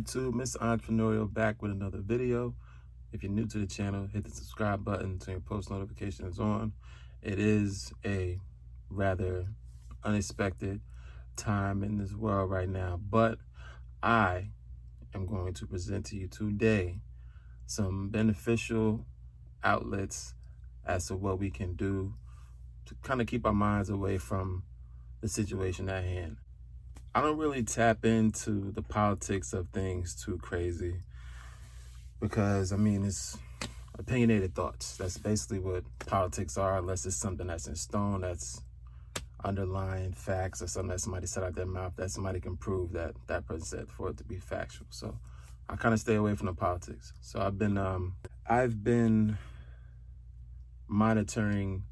YouTube, Mr. Entrepreneurial, back with another video. If you're new to the channel, hit the subscribe button so your post notification is on. It is a rather unexpected time in this world right now, but I am going to present to you today some beneficial outlets as to what we can do to kind of keep our minds away from the situation at hand. I don't really tap into the politics of things too crazy because, it's opinionated thoughts. That's basically what politics are, unless it's something that's in stone, that's underlying facts, or something that somebody said out their mouth that somebody can prove that that person said for it to be factual. So I kind of stay away from the politics. So I've been monitoring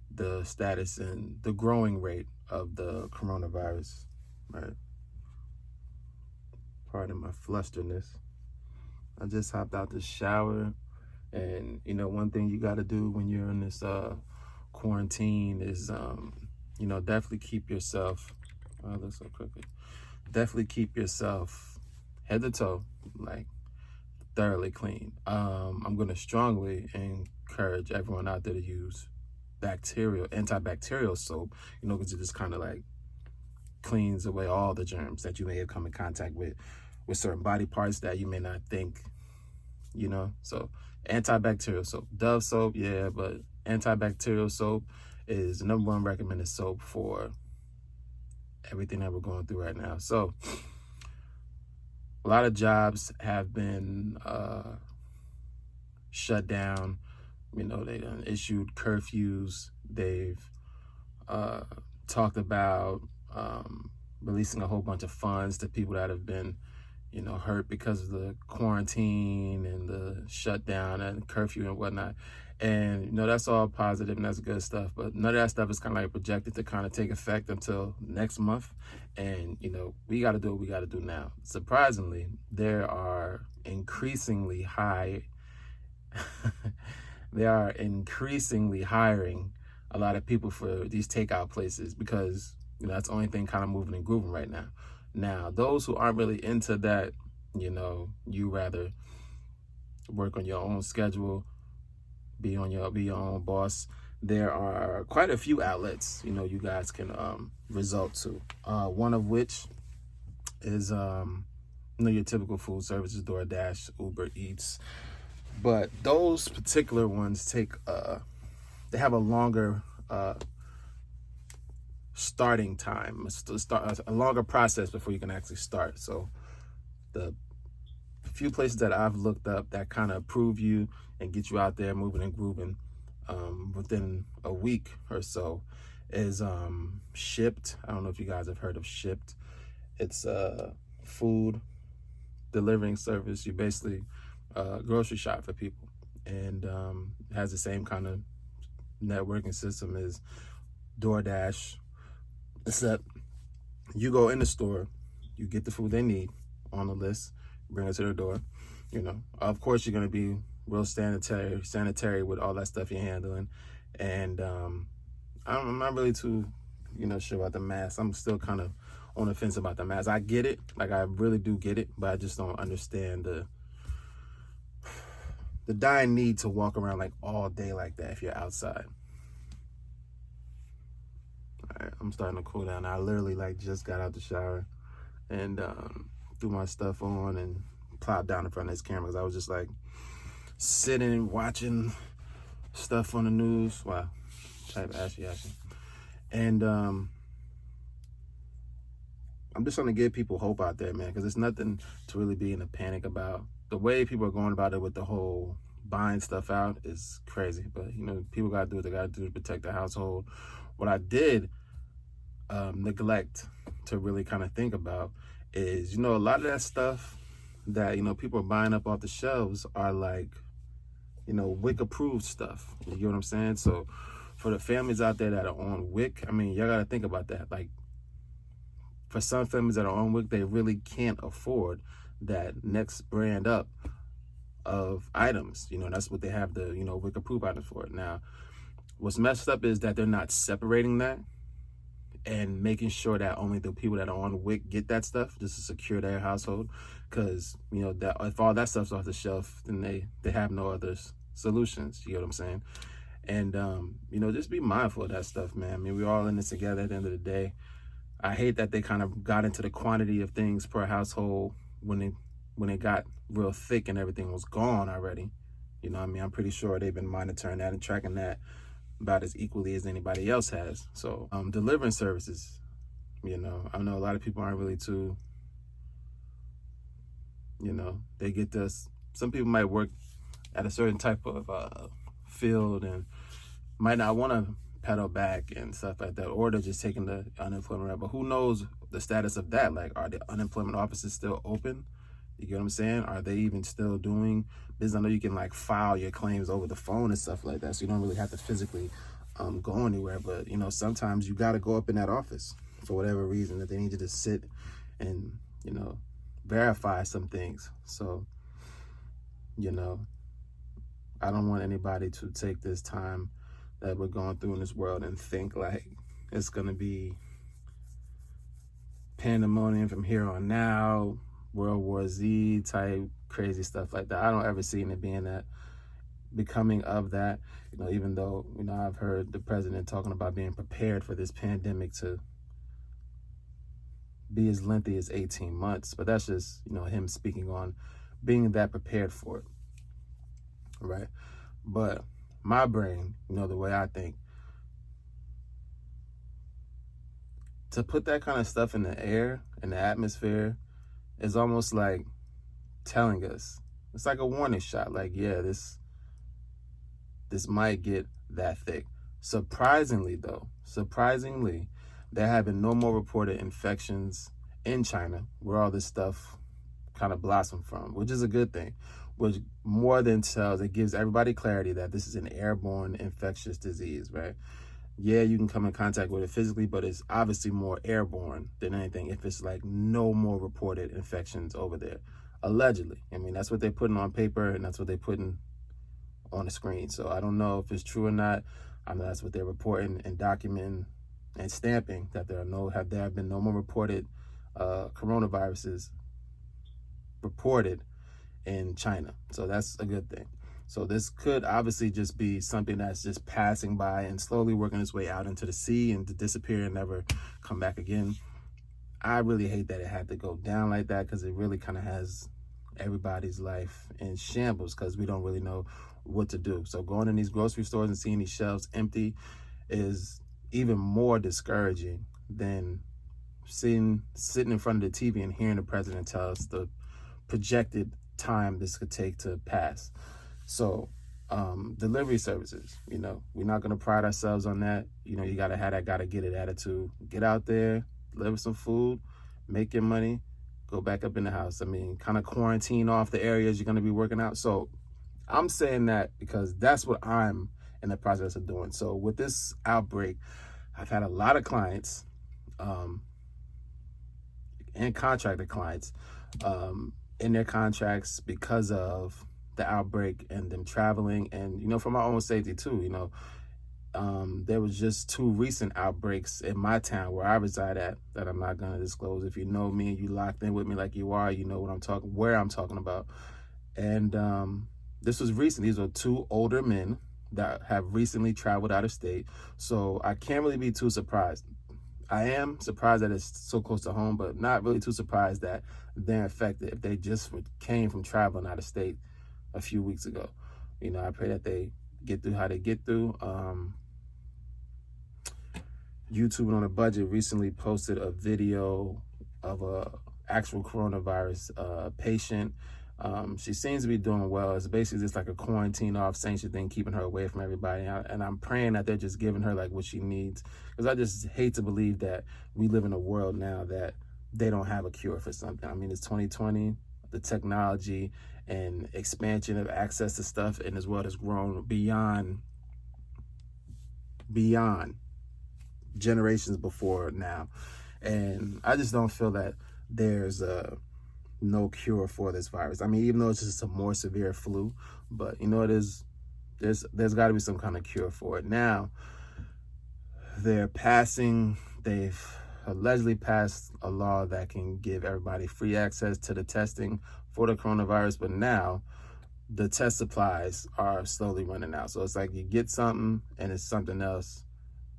the status and the growing rate of the coronavirus, right? Pardon my flusterness. I just hopped out the shower, and one thing you got to do when you're in this quarantine is definitely keep yourself looks so crooked. Definitely keep yourself head to toe like thoroughly clean. I'm going to strongly encourage everyone out there to use antibacterial soap, because it just kind of like cleans away all the germs that you may have come in contact with certain body parts that you may not think, So antibacterial soap, Dove soap, yeah, but antibacterial soap is the #1 recommended soap for everything that we're going through right now. So a lot of jobs have been shut down. They done issued curfews. They've talked about releasing a whole bunch of funds to people that have been, hurt because of the quarantine and the shutdown and curfew and whatnot. And, that's all positive and that's good stuff. But none of that stuff is kind of like projected to kind of take effect until next month. And, we got to do what we got to do now. Surprisingly, there are increasingly high they are increasingly hiring a lot of people for these takeout places because, that's the only thing kind of moving and grooving right now. Now, those who aren't really into that, you rather work on your own schedule, be your own boss. There are quite a few outlets, you guys can resort to. One of which is, your typical food services, DoorDash, Uber Eats. But those particular ones they have a longer starting time, a longer process before you can actually start. So the few places that I've looked up that kind of approve you and get you out there moving and grooving within a week or so is Shipt. I don't know if you guys have heard of Shipt. It's a food delivering service. You basically grocery shop for people, and it has the same kind of networking system as DoorDash, except you go in the store, you get the food they need on the list, bring it to their door. Of course you're going to be real sanitary with all that stuff you're handling. And I'm not really too sure about the mask. I'm still kind of on the fence about the mask. I get it, like I really do get it, but I just don't understand the dying need to walk around like all day like that if you're outside. All right, I'm starting to cool down. I literally just got out the shower and threw my stuff on and plopped down in front of this camera because I was just sitting and watching stuff on the news. Wow, type ashy. And I'm just trying to give people hope out there, man, because it's nothing to really be in a panic about. The way people are going about it with the whole buying stuff out is crazy. But, people got to do what they got to do to protect the household. What I did neglect to really kind of think about is, a lot of that stuff that, people are buying up off the shelves are WIC approved stuff. You get what I'm saying? So for the families out there that are on WIC, y'all got to think about that. For some families that are on WIC, they really can't afford that next brand up of items. That's what they have the, WIC approved items for. Now, what's messed up is that they're not separating that. and making sure that only the people that are on WIC get that stuff, just to secure their household. Because, you know, that if all that stuff's off the shelf, then they have no other solutions. You know what I'm saying? And, you know, just be mindful of that stuff, man. I mean, we're all in this together at the end of the day. I hate that they kind of got into the quantity of things per household when it got real thick and everything was gone already. You know what I mean? I'm pretty sure they've been monitoring that and tracking that about as equally as anybody else has. So delivering services, you know, I know a lot of people aren't really too, you know, they get this. Some people might work at a certain type of field and might not want to pedal back and stuff like that, or they're just taking the unemployment rate. But who knows the status of that? Like, are the unemployment offices still open? You get what I'm saying? Are they even still doing business? I know you can like file your claims over the phone and stuff like that, so you don't really have to physically go anywhere. But, you know, sometimes you got to go up in that office for whatever reason, that they need you to sit and, you know, verify some things. So, you know, I don't want anybody to take this time that we're going through in this world and think like it's going to be pandemonium from here on out, World War Z type crazy stuff like that. I don't ever see it being that, becoming of that, you know, even though, you know, I've heard the president talking about being prepared for this pandemic to be as lengthy as 18 months. But that's just, you know, him speaking on being that prepared for it, right? But my brain, you know, the way I think, to put that kind of stuff in the air, in the atmosphere, is almost like telling us, it's like a warning shot, like, yeah, this might get that thick. Surprisingly, there have been no more reported infections in China, where all this stuff kind of blossomed from, which is a good thing, which more than tells, it gives everybody clarity that this is an airborne infectious disease, right? Yeah, you can come in contact with it physically, but it's obviously more airborne than anything if it's like no more reported infections over there, allegedly. I mean, that's what they're putting on paper and that's what they're putting on the screen. So I don't know if it's true or not. I know that's what they're reporting and documenting and stamping, that there have been no more reported coronaviruses reported in China. So that's a good thing. So this could obviously just be something that's just passing by and slowly working its way out into the sea and to disappear and never come back again. I really hate that it had to go down like that, because it really kind of has everybody's life in shambles, because we don't really know what to do. So going in these grocery stores and seeing these shelves empty is even more discouraging than sitting in front of the TV and hearing the president tell us the projected time this could take to pass. So delivery services, you know, we're not going to pride ourselves on that. You know, you got to have that gotta get it attitude. Get out there, deliver some food, make your money, go back up in the house. I mean, kind of quarantine off the areas you're going to be working out. So I'm saying that because that's what I'm in the process of doing. So with this outbreak, I've had a lot of clients and contracted clients in their contracts because of the outbreak and them traveling, and, you know, for my own safety too. You know, there was just 2 recent outbreaks in my town where I reside at that I'm not going to disclose. If you know me and you locked in with me like you are, you know where I'm talking about. And this was recent. These are 2 older men that have recently traveled out of state. So I can't really be too surprised. I am surprised that it's so close to home, but not really too surprised that they're infected if they just came from traveling out of state a few weeks ago. You know, I pray that they get through how they get through. YouTube on a Budget recently posted a video of a actual coronavirus patient. She seems to be doing well. It's basically just like a quarantine off sanction thing, keeping her away from everybody. And I'm praying that they're just giving her like what she needs, because I just hate to believe that we live in a world now that they don't have a cure for something. I mean, it's 2020. The technology and expansion of access to stuff in this world has grown beyond generations before now. And I just don't feel that there's no cure for this virus. I mean, even though it's just a more severe flu, but you know, there's got to be some kind of cure for it. Now, they're passing they've allegedly passed a law that can give everybody free access to the testing for the coronavirus, but now the test supplies are slowly running out. So it's like you get something and it's something else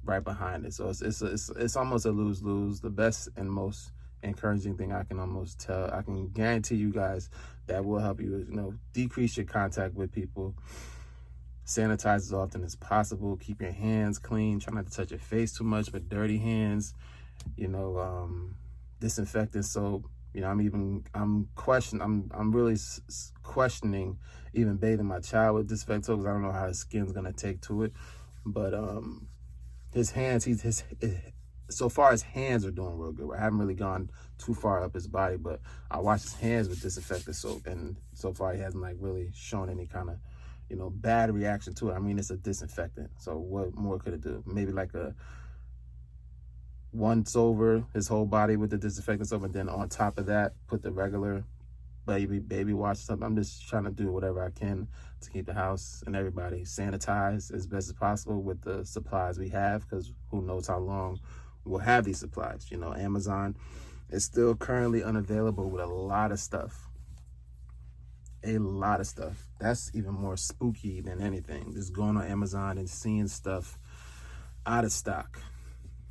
right behind it. So it's almost a lose-lose. The best and most encouraging thing I can guarantee you guys that will help you is, decrease your contact with people. Sanitize as often as possible. Keep your hands clean. Try not to touch your face too much with dirty hands. Disinfectant soap. I'm really questioning even bathing my child with disinfectant soap because I don't know how his skin's gonna take to it. But his hands, so far his hands are doing real good. I haven't really gone too far up his body, but I washed his hands with disinfectant soap, and so far he hasn't really shown any kind of bad reaction to it. I mean, it's a disinfectant, so what more could it do? Maybe like a once over his whole body with the disinfectant soap, and then on top of that put the regular baby wash stuff. I'm just trying to do whatever I can to keep the house and everybody sanitized as best as possible with the supplies we have, because who knows how long we'll have these supplies. Amazon is still currently unavailable with a lot of stuff. That's even more spooky than anything, just going on Amazon and seeing stuff out of stock,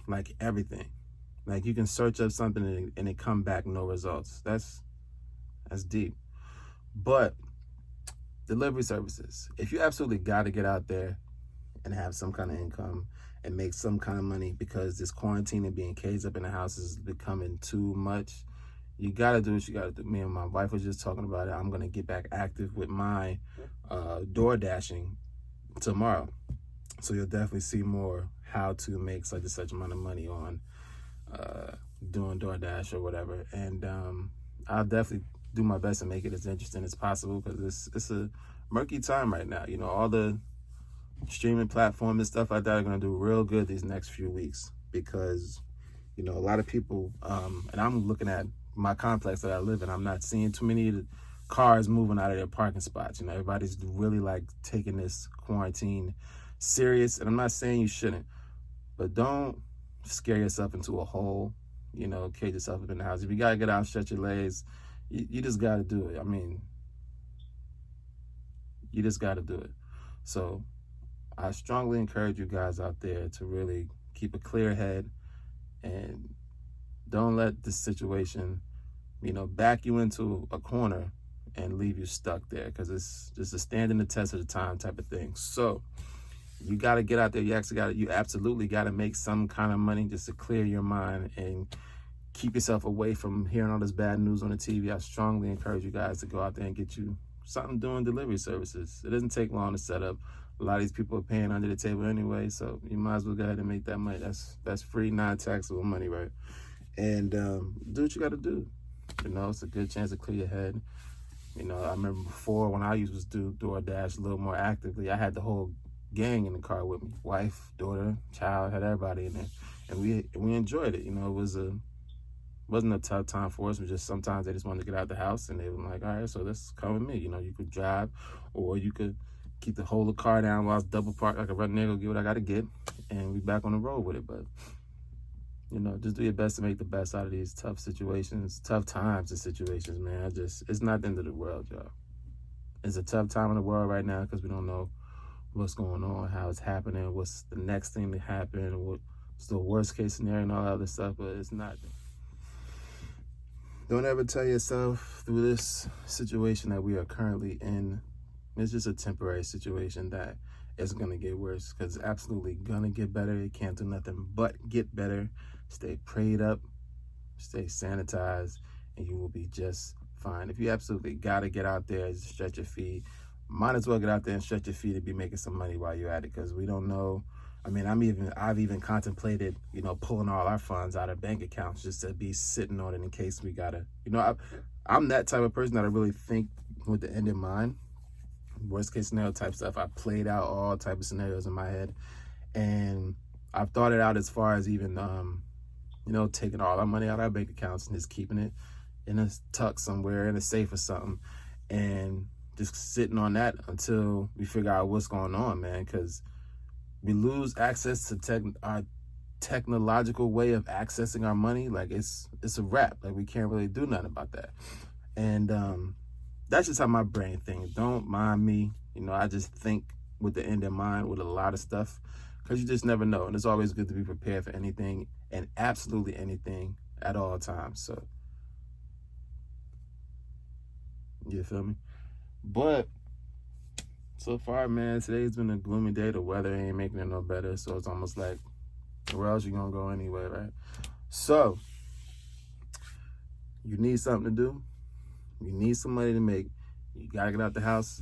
like everything. Like you can search up something and it come back no results. That's deep. But delivery services, if you absolutely got to get out there and have some kind of income and make some kind of money because this quarantine and being caged up in the house is becoming too much, you got to do what you got to do. Me and my wife was just talking about it. I'm going to get back active with my door dashing tomorrow. So you'll definitely see more how to make such and such amount of money on doing DoorDash or whatever. And I'll definitely do my best to make it as interesting as possible, because it's a murky time right now. All the streaming platforms and stuff like that are going to do real good these next few weeks, because a lot of people, and I'm looking at my complex that I live in, I'm not seeing too many cars moving out of their parking spots. Everybody's really taking this quarantine serious, and I'm not saying you shouldn't, but don't scare yourself into a hole, cage yourself up in the house. If you gotta get out, stretch your legs, you just gotta do it. I mean, you just gotta do it. So I strongly encourage you guys out there to really keep a clear head and don't let this situation, back you into a corner and leave you stuck there, because it's just a standing the test of the time type of thing. So you got to get out there. You absolutely got to make some kind of money just to clear your mind and keep yourself away from hearing all this bad news on the TV. I strongly encourage you guys to go out there and get you something doing delivery services. It doesn't take long to set up. A lot of these people are paying under the table anyway, so you might as well go ahead and make that money. That's free, non-taxable money, right? And do what you got to do. It's a good chance to clear your head. I remember before when I used to do DoorDash a little more actively, I had the whole gang in the car with me, wife, daughter, child, had everybody in there, and we enjoyed it. Wasn't a tough time for us. It was just sometimes they just wanted to get out of the house, and they were like, all right, so let's come with me. You could drive, or you could keep the whole car down while I was double parked. I could run there, go get what I got to get, and we back on the road with it. But just do your best to make the best out of these tough situations, tough times and situations, man. It's not the end of the world, y'all. It's a tough time in the world right now because we don't know what's going on, how it's happening, what's the next thing to happen, what's the worst case scenario and all that other stuff, but it's not. Don't ever tell yourself through this situation that we are currently in, it's just a temporary situation, that it's going to get worse, because it's absolutely going to get better. It can't do nothing but get better. Stay prayed up, stay sanitized, and you will be just fine. If you absolutely got to get out there and stretch your feet, might as well get out there and stretch your feet and be making some money while you're at it, because we don't know. I mean, I've even contemplated, pulling all our funds out of bank accounts just to be sitting on it in case we gotta. I'm that type of person that I really think with the end in mind. Worst case scenario type stuff. I played out all type of scenarios in my head, and I've thought it out as far as even, taking all our money out of our bank accounts and just keeping it in a tuck somewhere in a safe or something, and just sitting on that until we figure out what's going on, man. Because we lose access to technological way of accessing our money, like it's a wrap. Like we can't really do nothing about that. And that's just how my brain thinks. Don't mind me. I just think with the end in mind with a lot of stuff, because you just never know. And it's always good to be prepared for anything and absolutely anything at all times. So, you feel me? But so far, man, today's been a gloomy day. The weather ain't making it no better. So it's almost like, where else you gonna go anyway, right? So, you need something to do. You need some money to make. You gotta get out the house.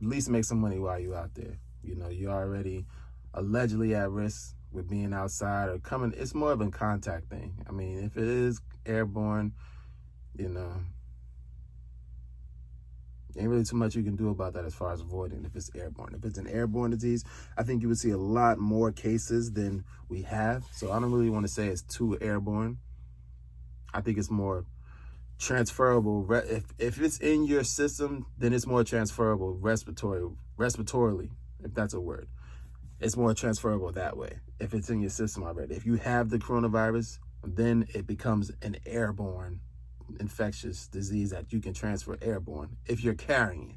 At least make some money while you're out there. You're already allegedly at risk with being outside or coming. It's more of a contact thing. I mean, if it is airborne, ain't really too much you can do about that as far as avoiding if it's airborne. If it's an airborne disease, I think you would see a lot more cases than we have. So I don't really want to say it's too airborne. I think it's more transferable. If it's in your system, then it's more transferable respiratorily, if that's a word. It's more transferable that way. If it's in your system already. If you have the coronavirus, then it becomes an airborne infectious disease that you can transfer airborne if you're carrying it,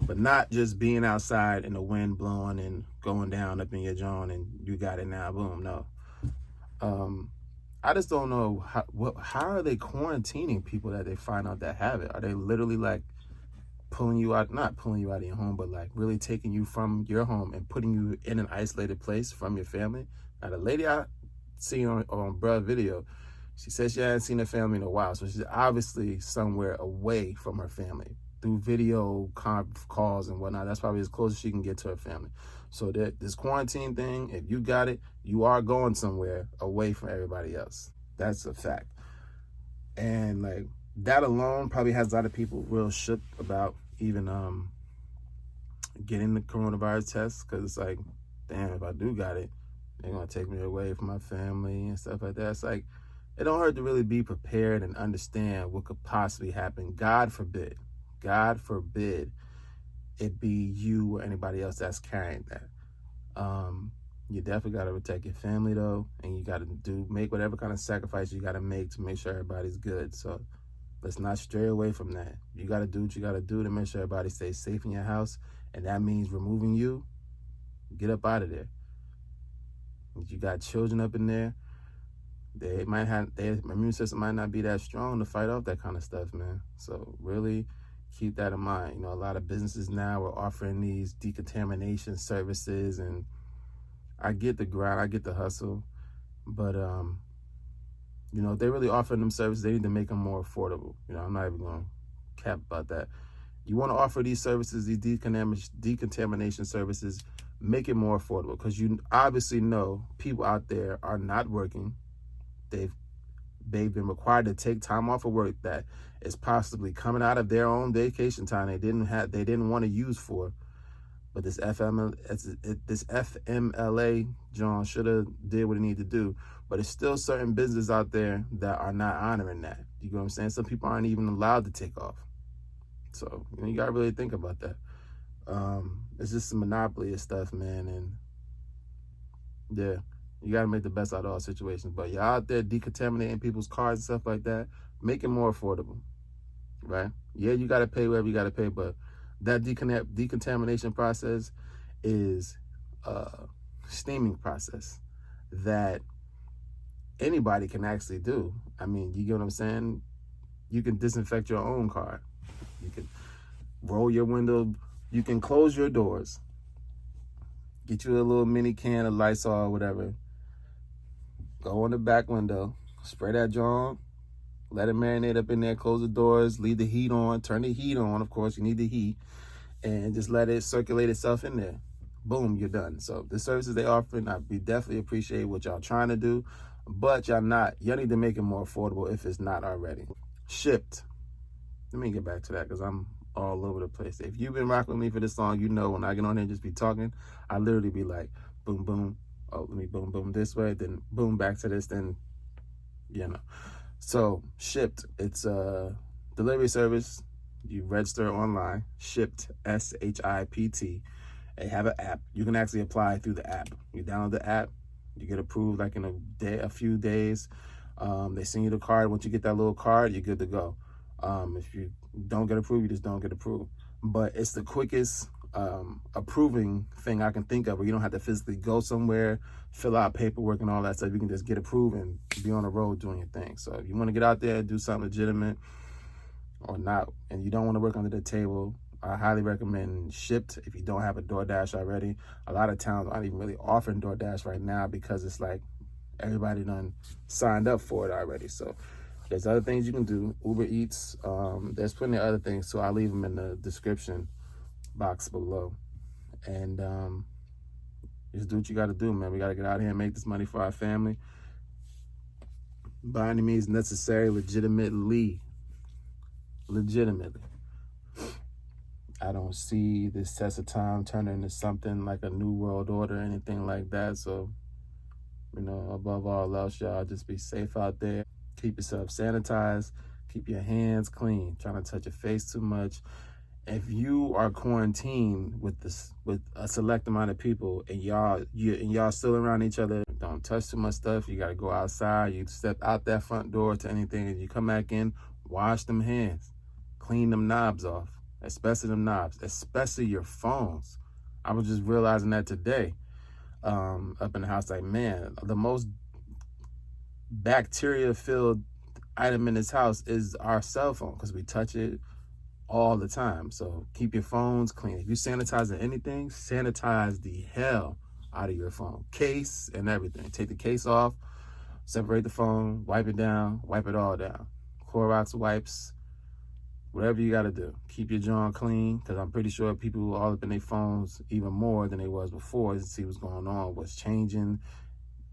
but not just being outside and the wind blowing and going down up in your jaw and you got it now, boom. No. I just don't know how are they quarantining people that they find out that have it? Are they literally like not pulling you out of your home, but like really taking you from your home and putting you in an isolated place from your family? Now, the lady I seen on bruh video, she said she hadn't seen her family in a while, so she's obviously somewhere away from her family through video calls and whatnot. That's probably as close as she can get to her family. So this quarantine thing, if you got it, you are going somewhere away from everybody else. That's a fact. And like that alone probably has a lot of people real shook about even getting the coronavirus test, because it's like, damn, if I do got it, they're gonna take me away from my family and stuff like that. It's like, it don't hurt to really be prepared and understand what could possibly happen. God forbid it be you or anybody else that's carrying that. You definitely got to protect your family though, and you got to make whatever kind of sacrifice you got to make sure everybody's good. So let's not stray away from that. You got to do what you got to do to make sure everybody stays safe in your house, and that means removing you. Get up out of there. If you got children up in there, their immune system might not be that strong to fight off that kind of stuff, man. So really keep that in mind. A lot of businesses now are offering these decontamination services, and I get the grind, I get the hustle, but if they're really offering them services, they need to make them more affordable. I'm not even going to cap about that. You want to offer these services, these decontamination services, make it more affordable, because you obviously know people out there are not working. They've been required to take time off of work that is possibly coming out of their own vacation time they didn't want to use for. But this FMLA John should have did what he needed to do. But there's still certain businesses out there that are not honoring that. You know what I'm saying? Some people aren't even allowed to take off. So you gotta really think about that. It's just a monopoly of stuff, man, and yeah. You got to make the best out of all situations. But you're out there decontaminating people's cars and stuff like that, make it more affordable, right? Yeah, you got to pay whatever you got to pay, but that decontamination process is a steaming process that anybody can actually do. I mean, you get what I'm saying? You can disinfect your own car. You can roll your window. You can close your doors. Get you a little mini can of Lysol or whatever. Go on the back window, spray that John, let it marinate up in there, close the doors, leave the heat on, turn the heat on, of course, you need the heat, and just let it circulate itself in there. Boom, you're done. So the services they offering, we definitely appreciate what y'all trying to do, but y'all need to make it more affordable if it's not already. Shipped. Let me get back to that because I'm all over the place. If you've been rocking with me for this long, when I get on here and just be talking, I literally be like, boom, boom. Oh, let me boom, boom this way, then boom back to this, then, So Shipped, it's a delivery service. You register online, Shipped, SHIPT. They have an app. You can actually apply through the app. You download the app, You get approved like in a few days. They send you the card. Once you get that little card, you're good to go. If you don't get approved, you just don't get approved. But it's the quickest approving thing I can think of, where you don't have to physically go somewhere, fill out paperwork and all that stuff. You can just get approved and be on the road doing your thing. So if you want to get out there and do something legitimate or not, and you don't want to work under the table, I highly recommend Shipped if you don't have a DoorDash already. A lot of towns aren't even really offering DoorDash right now because it's like everybody done signed up for it already. So there's other things you can do. Uber Eats, there's plenty of other things, so I'll leave them in the description box below. And just do what you got to do, man. We got to get out here and make this money for our family by any means necessary, legitimately. I don't see this test of time turning into something like a new world order or anything like that. So, you know, above all else, y'all, just be safe out there. Keep yourself sanitized. Keep your hands clean. Trying to touch your face too much. If you are quarantined with a select amount of people and y'all still around each other, don't touch too much stuff. You got to go outside. You step out that front door to anything, and you come back in, wash them hands, clean them knobs off, especially them knobs, especially your phones. I was just realizing that today up in the house. Like, man, the most bacteria-filled item in this house is our cell phone because we touch it all the time. So keep your phones clean. If you're sanitizing anything, sanitize the hell out of your phone. Case and everything. Take the case off, separate the phone, wipe it down, wipe it all down. Clorox wipes, whatever you got to do. Keep your joint clean, because I'm pretty sure people all up in their phones even more than they was before to see what's going on, what's changing,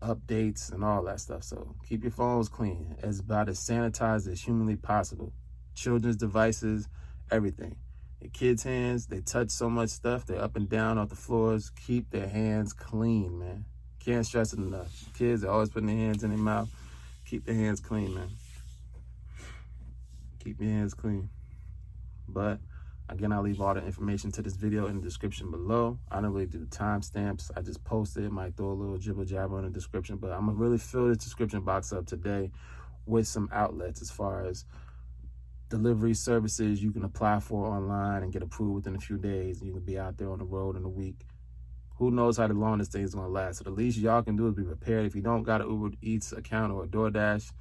updates, and all that stuff. So keep your phones clean, as about as sanitized as humanly possible. Children's devices, everything. Your kids' hands, they touch so much stuff. They're up and down off the floors. Keep their hands clean, man. Can't stress it enough. Kids are always putting their hands in their mouth. Keep their hands clean, man. Keep your hands clean. But again, I'll leave all the information to this video in the description below. I don't really do timestamps. I just posted it. Might throw a little jibber jabber in the description, but I'm gonna really fill this description box up today with some outlets as far as delivery services you can apply for online and get approved within a few days. You can be out there on the road in a week. Who knows how long this thing is going to last? So the least y'all can do is be prepared. If you don't got an Uber Eats account or a DoorDash,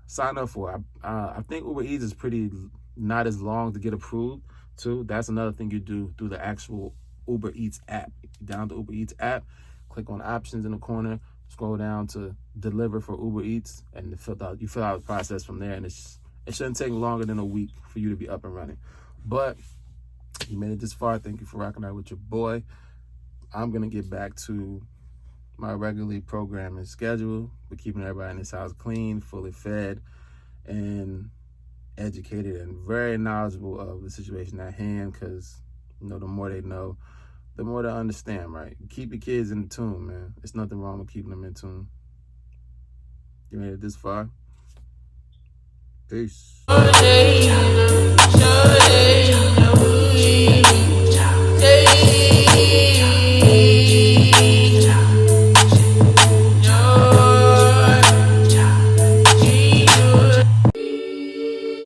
sign up for it. I think Uber Eats is pretty not as long to get approved too. That's another thing you do through the actual Uber Eats app. Down the Uber Eats app, click on options in the corner, scroll down to deliver for Uber Eats, and you fill out the process from there, and it shouldn't take longer than a week for you to be up and running. But you made it this far. Thank you for rocking out with your boy. I'm going to get back to my regularly programming schedule. We're keeping everybody in this house clean, fully fed, and educated, and very knowledgeable of the situation at hand, because, you know, the more they know, the more they understand, right? Keep your kids in tune, man. There's nothing wrong with keeping them in tune. You made it this far. Peace.